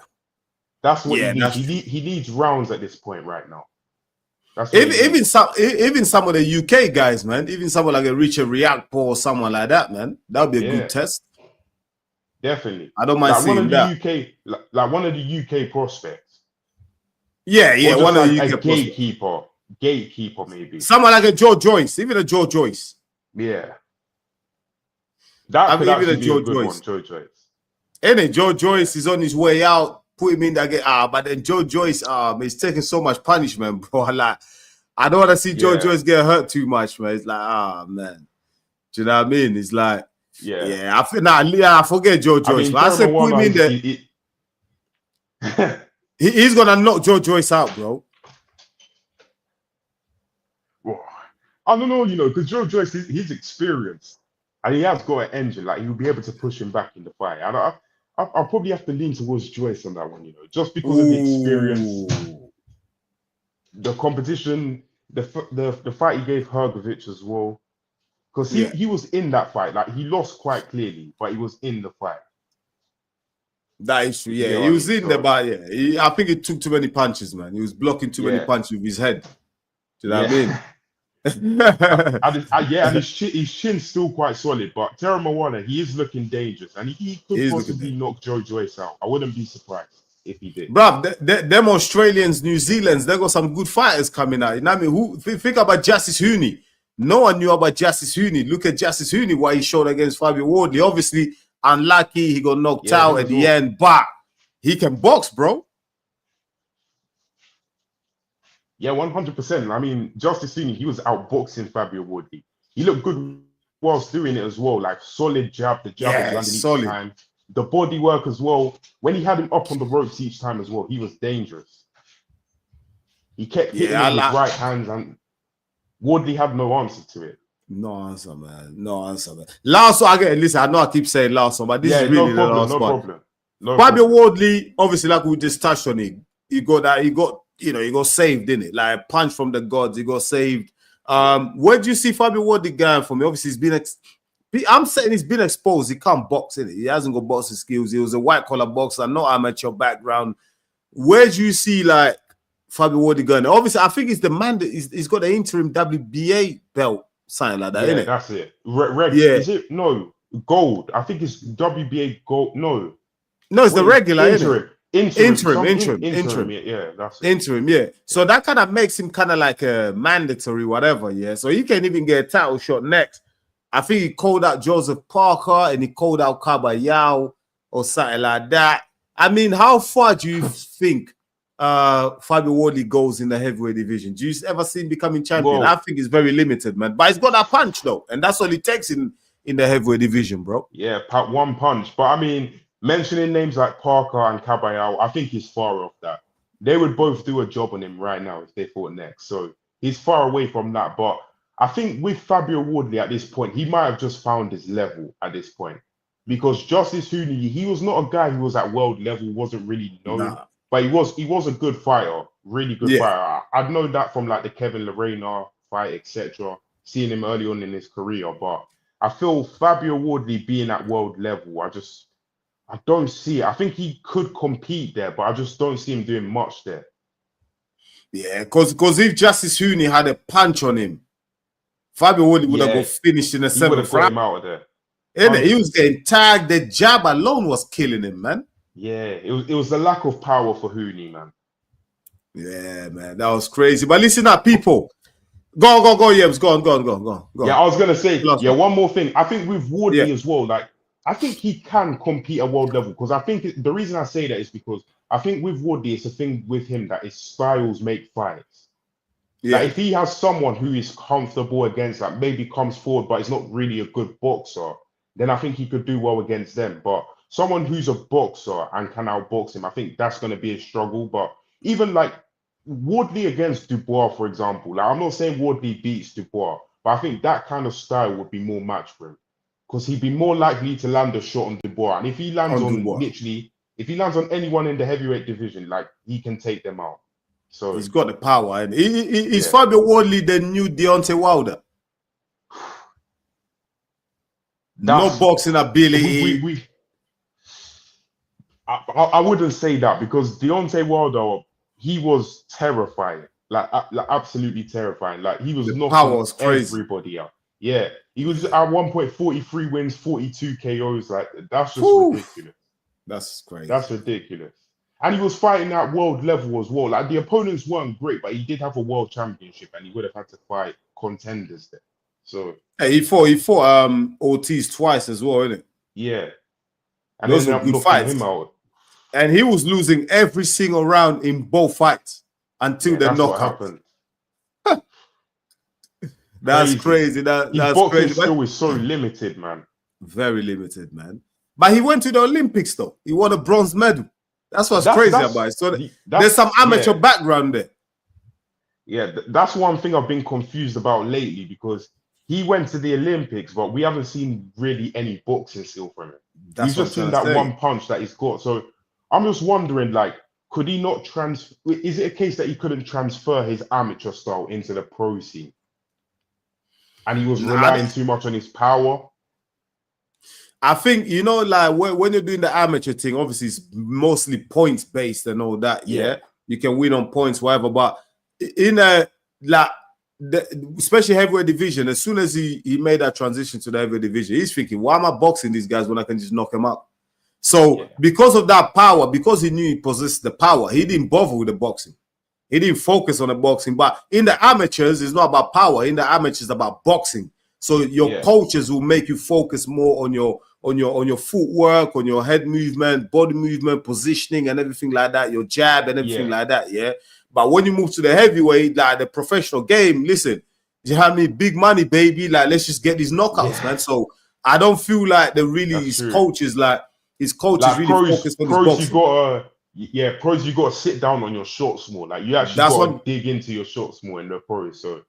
That's what he needs. He needs rounds at this point right now. That's what even some of the UK guys, man. Even someone like a Richard Riakpo or someone like that, man. That would be a good test. Definitely. I don't mind like seeing one of that. the UK, like one of the UK prospects. Yeah, Or one just of the like UK a gatekeeper maybe. Someone like a Joe Joyce, even a Joe Joyce. Yeah. That could actually be a good one, Joe Joyce. Any Joe Joyce is on his way out. Put him in that game. But then Joe Joyce, he's taking so much punishment, bro. Like, I don't want to see Joe Joyce get hurt too much, man. It's like, man. Do you know what I mean? It's like, I feel I forget Joe Joyce. I said put him in there. He's gonna knock Joe Joyce out, bro. Well, I don't know, because Joe Joyce, he's experienced and he has got an engine. Like he'll be able to push him back in the fight. I'll probably have to lean towards Joyce on that one, just because of the experience, the competition, the fight he gave Hrgovic as well. Because he was in that fight. Like he lost quite clearly, but he was in the fight. That is true. Yeah, he was in there, but I think he took too many punches, man. He was blocking too many punches with his head. Do you know what I mean? and his chin's still quite solid, but Terra Moana, he is looking dangerous, and he could possibly knock Joe Joyce out. I wouldn't be surprised if he did. Bruv, them Australians, New Zealanders, they got some good fighters coming out. You know what I mean? Think about Justice Hooney. No one knew about Justice Hooney. Look at Justice Hooney, what he showed against Fabio Wardley. Obviously, unlucky, he got knocked out at the end, but he can box, bro. Yeah, 100%. I mean, Justice Hooney, he was outboxing Fabio Wardley. He looked good whilst doing it as well. Like solid jab, the jab was landing each time. The body work as well. When he had him up on the ropes each time as well, he was dangerous. He kept hitting him with right hands, and Wardley had no answer to it. No answer, man. No answer, man. Last one, again, listen, I know I keep saying last one, but this is really the last one. No Fabio problem. Wardley, obviously, like we just touched on it, he got saved, in it. Like a punch from the gods, he got saved. Where do you see Fabio Wardley going from? Obviously, I'm saying he's been exposed. He can't box, in it. He hasn't got boxing skills. He was a white collar boxer, not amateur background. Where do you see like Fabio Wardley going? Obviously, I think he's the man that he's got an interim WBA belt, something like that, isn't it? That's it. Is it? No, gold. I think it's WBA gold. No, it's the regular interim. Interim. Yeah, that's it. Interim, yeah. So that kind of makes him kind of like a mandatory, whatever, yeah. So he can't even get a title shot next. I think he called out Joseph Parker and he called out Kabayao or something like that. I mean, how far do you think Fabio Wardley goes in the heavyweight division? Do you ever see him becoming champion? I think it's very limited, man. But he's got that punch, though. And that's all it takes in the heavyweight division, bro. Yeah, one punch. But I mean, mentioning names like Parker and Kabayao, I think he's far off that. They would both do a job on him right now if they fought next. So he's far away from that. But I think with Fabio Wardley at this point, he might have just found his level at this point. Because Justice Hooney, he was not a guy who was at world level, wasn't really known. But he was a good fighter, really good fighter. I'd known that from like the Kevin Lorena fight, etc. Seeing him early on in his career. But I feel Fabio Wardley being at world level, I don't see it. I think he could compete there, but I just don't see him doing much there. Yeah, because if Justice Hooney had a punch on him, Fabio Wardley would have got finished in the seventh round. Him out of there. He was getting tagged. The jab alone was killing him, man. Yeah, it was the lack of power for Hooney, man. Yeah, man, that was crazy. But listen up, people. Go. Yeah, go on. Yeah, I was gonna say, Last yeah, one. one more thing. I think with Wardley Yeah. as well, like I think he can compete at world level because I think the reason I say that is because I think with Wardley, it's a thing with him that his styles make fights. Like Yeah. if he has someone who is comfortable against, like maybe comes forward, but is not really a good boxer, then I think he could do well against them. But someone who's a boxer and can outbox him, I think that's going to be a struggle. But even like Wardley against Dubois, for example, like I'm not saying Wardley beats Dubois, but I think that kind of style would be more match for him because he'd be more likely to land a shot on Dubois. And if he lands On on Dubois. literally, if he lands on anyone in the heavyweight division, like he can take them out. So He's got the power, and he's Fabio Wardley the new Deontay Wilder. No boxing ability. I wouldn't say that because Deontay Wilder, he was terrifying, like absolutely terrifying. Like he was The knocking power was crazy. everybody out. Yeah, he was at one point 43 wins, 42 KOs. Like that's just ridiculous. That's crazy. That's ridiculous. And he was fighting at world level as well. Like the opponents weren't great, but he did have a world championship, and he would have had to fight contenders there. So hey, he fought Ortiz twice as well, innit? Yeah, and those ended were up good knocking fights. him out. And he was losing every single round in both fights until the knockout. What happened. That's crazy. That's boxing crazy. skill is so limited, man. Very limited, man. But he went to the Olympics though. He won a bronze medal. That's what's crazy about it. So there's some amateur background there. Yeah, that's one thing I've been confused about lately because he went to the Olympics, but we haven't seen really any boxing skill from him. We've just seen that one punch that he's got. So I'm just wondering, like, could he not is it a case that he couldn't transfer his amateur style into the pro scene? And he was relying too much on his power? I think, you know, like when you're doing the amateur thing, obviously it's mostly points based and all that. Yeah. You can win on points, whatever. But in especially heavyweight division, as soon as he made that transition to the heavyweight division, he's thinking, why am I boxing these guys when I can just knock them out? So because of that power, because he knew he possessed the power, he didn't bother with the boxing. He didn't focus on the boxing. But in the amateurs, it's not about power. In the amateurs, it's about boxing. So your coaches will make you focus more on your footwork, on your head movement, body movement, positioning, and everything like that. Your jab and everything like that. Yeah. But when you move to the heavyweight, like the professional game, listen, you have me big money, baby. Like let's just get these knockouts, man. So I don't feel like his coaches really focus on his boxing. Pros, you gotta sit down on your shots more. Like you actually gotta dig into your shots more in the pros. So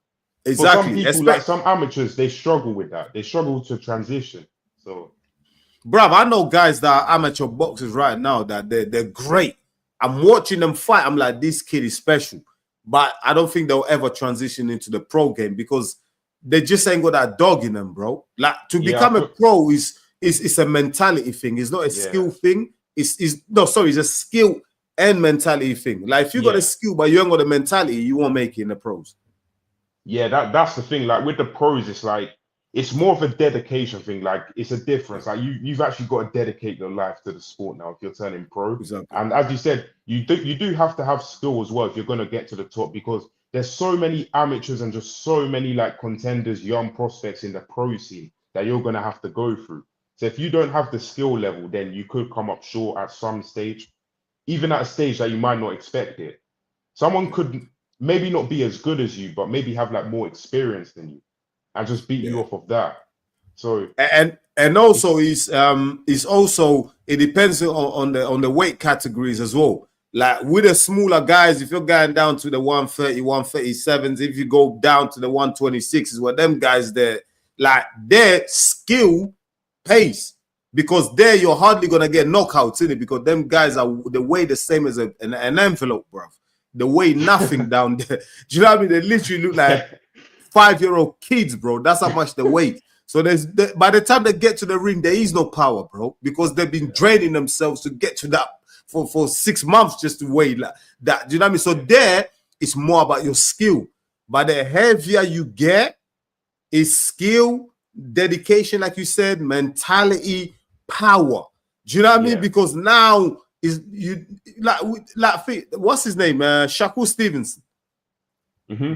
exactly, for some people, like some amateurs, they struggle with that. They struggle to transition. So, bruv, I know guys that are amateur boxers right now that they're great. I'm watching them fight. I'm like, this kid is special, but I don't think they'll ever transition into the pro game because they just ain't got that dog in them, bro. Like to become a pro is a mentality thing. It's not a skill thing. It's a skill and mentality thing. Like if you got a skill but you ain't got a mentality, you won't make it in the pros. Yeah, that's the thing. Like with the pros, it's like it's more of a dedication thing. Like it's a difference. Like you've actually got to dedicate your life to the sport now if you're turning pro. Exactly. And as you said, you do have to have skill as well if you're going to get to the top because there's so many amateurs and just so many like contenders, young prospects in the pro scene that you're going to have to go through. So if you don't have the skill level, then you could come up short at some stage, even at a stage that you might not expect it. Someone could maybe not be as good as you, but maybe have like more experience than you and just beat you off of that. So and also is also it depends on the weight categories as well. Like with the smaller guys, if you're going down to the 130, 137s, if you go down to the 126s, well, them guys there, like their skill pays because there you're hardly gonna get knockouts in it because them guys are the way the same as an envelope, bro. The way nothing down there. Do you know what I mean? They literally look like 5-year-old kids, bro. That's how much they weigh. So by the time they get to the ring, there is no power, bro, because they've been draining themselves to get to that for 6 months just to weigh like that. Do you know what I mean? So there, it's more about your skill. But the heavier you get, is skill, dedication, like you said, mentality, power. Do you know what I mean? Because now is you like what's his name? Shakur Stevenson.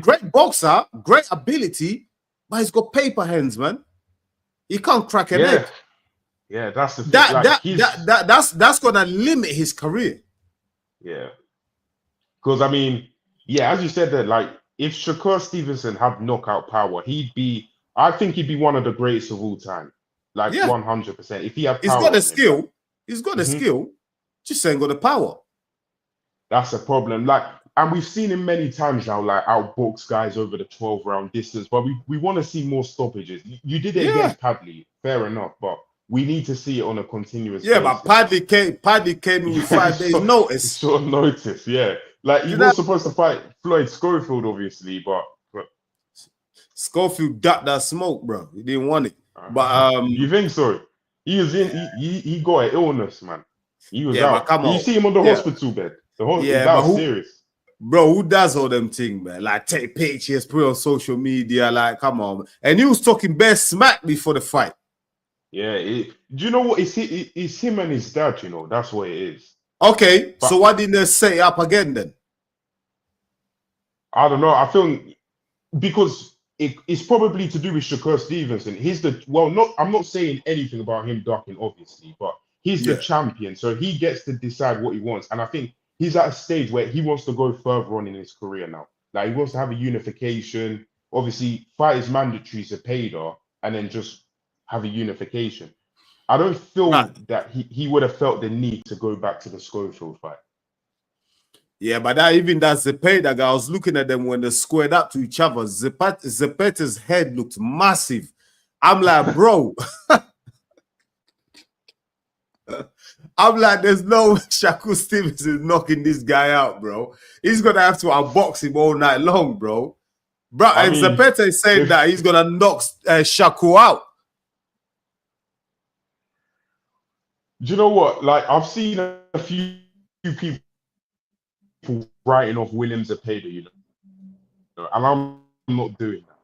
Great boxer, great ability, but he's got paper hands, man. He can't crack an egg. Yeah, that's the thing. That's gonna limit his career. Yeah. Because I mean, yeah, as you said that, like if Shakur Stevenson had knockout power, I think he'd be one of the greatest of all time. Like 100%. If he had power. He's got the skill. He's got the skill, just ain't got the power. That's a problem. Like, and we've seen him many times now, like outbox guys over the 12-round distance, but we want to see more stoppages. You did it against Padley, fair enough, but we need to see it on a continuous basis. But Padley came in with 5 days notice. Short notice, yeah. Like he was supposed to fight Floyd Schofield, obviously, but Schofield ducked that smoke, bro. He didn't want it. But you think so? He was in. He got an illness, man. He was out. Come on. You see him on the hospital bed. The hospital, that was serious. Bro, who does all them things, man? Like take pictures, put it on social media. Like, come on, man. And he was talking best smack before the fight. Yeah. Do you know what? It's him and his dad. You know, that's what it is. Okay, so why didn't they set it up again then? I don't know. I feel because it's probably to do with Shakur Stevenson. I'm not saying anything about him ducking, obviously, but he's the champion, so he gets to decide what he wants. And I think he's at a stage where he wants to go further on in his career now. Like he wants to have a unification. Obviously, fight is mandatory to Pader, and then just have a unification. I don't feel that he would have felt the need to go back to the Schofield fight. Yeah, but that Zepeda guy, I was looking at them when they squared up to each other. Zepeda's head looked massive. I'm like, bro. I'm like, there's no Shakur Stevenson knocking this guy out, bro. He's going to have to unbox him all night long, bro. Bro, and Zepeda is saying that he's going to knock Shakur out. Do you know what? Like, I've seen a few people writing off William Zepeda, you know, and I'm not doing that.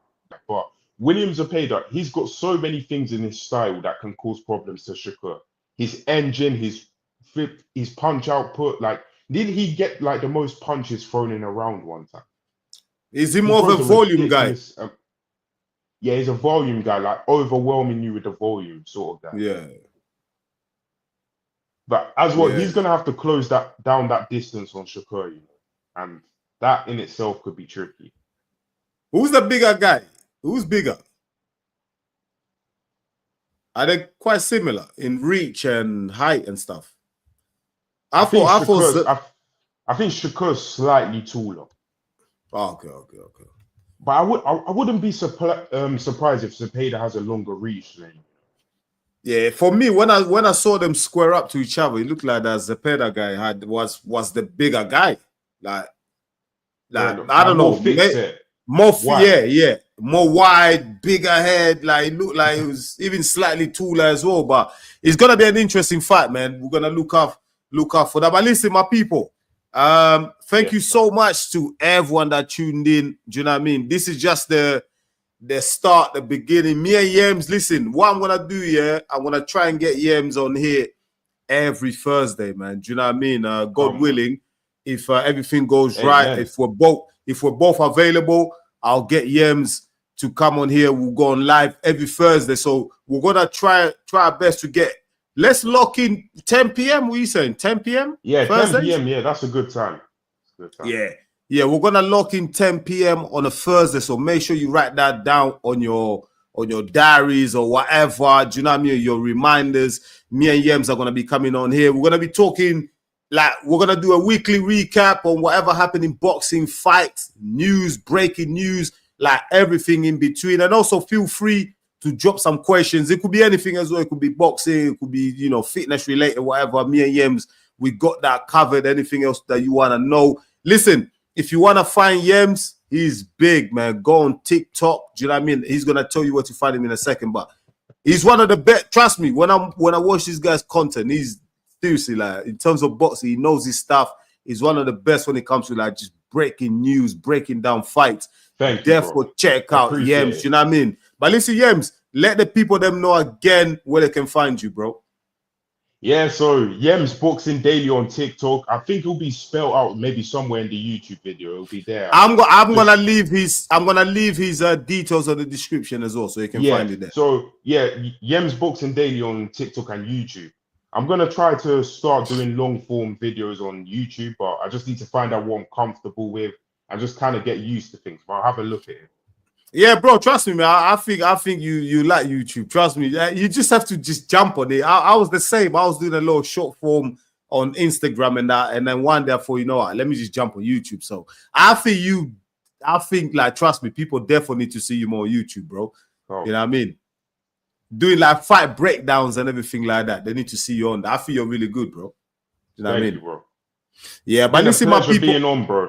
But William Zepeda, he's got so many things in his style that can cause problems to Shakur. His engine, his punch output. Like, did he get like the most punches thrown in a round one time? Is he more of a volume guy? Yeah, he's a volume guy, like overwhelming you with the volume sort of guy. Yeah. But as well, he's gonna have to close down that distance on Shakur, you know, and that in itself could be tricky. Who's the bigger guy? Who's bigger? Are they quite similar in reach and height and stuff? I think Shakur's slightly taller. Okay. But I wouldn't be surprised if Zepeda has a longer reach than. Yeah, for me, when I saw them square up to each other, it looked like that Zepeda guy was the bigger guy. Like I don't know, more wide, bigger head. Like it looked like he was even slightly taller as well. But it's gonna be an interesting fight, man. We're gonna look out for that. But listen, my people, thank you so much to everyone that tuned in. Do you know what I mean? This is just the start, the beginning. Me and Yems, listen, what I'm gonna do, I'm gonna try and get Yems on here every Thursday, man. Do you know what I mean? God willing, if everything goes right, if we're both available, I'll get Yems to come on here. We'll go on live every Thursday. So we're gonna try our best to get. Let's lock in 10 p.m. What are you saying? 10 p.m. Yeah, Thursdays? 10 p.m. Yeah, that's a good time. Yeah, we're gonna lock in 10 p.m. on a Thursday. So make sure you write that down on your diaries or whatever. Do you know what I mean? Your reminders. Me and Yems are gonna be coming on here. We're gonna be talking, like, we're gonna do a weekly recap on whatever happened in boxing, fights, news, breaking news, like everything in between. And also feel free to drop some questions. It could be anything as well. It could be boxing, it could be, you know, fitness related, whatever. Me and Yems, we got that covered. Anything else that you want to know. Listen, if you want to find Yems, he's big, man. Go on TikTok. Do you know what I mean? He's gonna tell you where to find him in a second. But he's one of the best. Trust me, when I watch this guy's content, he's seriously, like, in terms of boxing, he knows his stuff. He's one of the best when it comes to, like, just breaking news, breaking down fights. Therefore, check out Yems. You know what I mean? But listen, Yems, let the people them know again where they can find you, bro. Yeah, so Yem's Boxing Daily on TikTok. I think it'll be spelled out maybe somewhere in the YouTube video. It'll be there. I'm gonna leave his details on the description as well, so you can yeah. find it there. So yeah, Yem's Boxing Daily on TikTok and YouTube. I'm gonna try to start doing long form videos on YouTube, but I just need to find out what I'm comfortable with and just kind of get used to things. But I'll have a look at it. Yeah, bro, trust me, man. I think you like YouTube. Trust me. You just have to just jump on it. I was the same. I was doing a little short form on Instagram and that, and then one day I thought, you know what, let me just jump on YouTube. So I think like, trust me, people definitely need to see you more on YouTube, bro. Oh. You know what I mean? Doing like fight breakdowns and everything like that. They need to see you on that. I feel you're really good, bro. You know what I mean? Bro. Yeah, but listen, my people, being on, bro.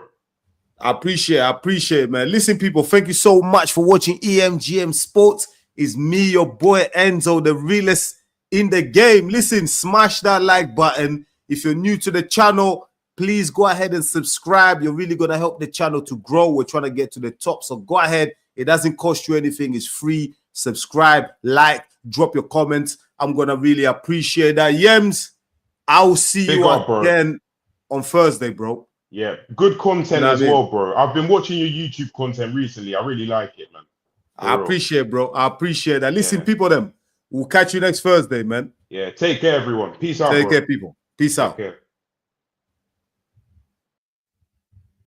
I appreciate, man. Listen, people, thank you so much for watching EMGM Sports. It's me, your boy Enzo, the realest in the game. Listen, smash that like button. If you're new to the channel, please go ahead and subscribe. You're really going to help the channel to grow. We're trying to get to the top. So go ahead. It doesn't cost you anything. It's free. Subscribe, like, drop your comments. I'm going to really appreciate that. Yems, I'll see you again on Thursday, bro. Yeah, good content as well, bro. I've been watching your YouTube content recently. I really like it, man. I appreciate, bro. I appreciate that. Listen, people, we'll catch you next Thursday, man. Yeah, take care, everyone. Peace out, Take care, people. Peace out.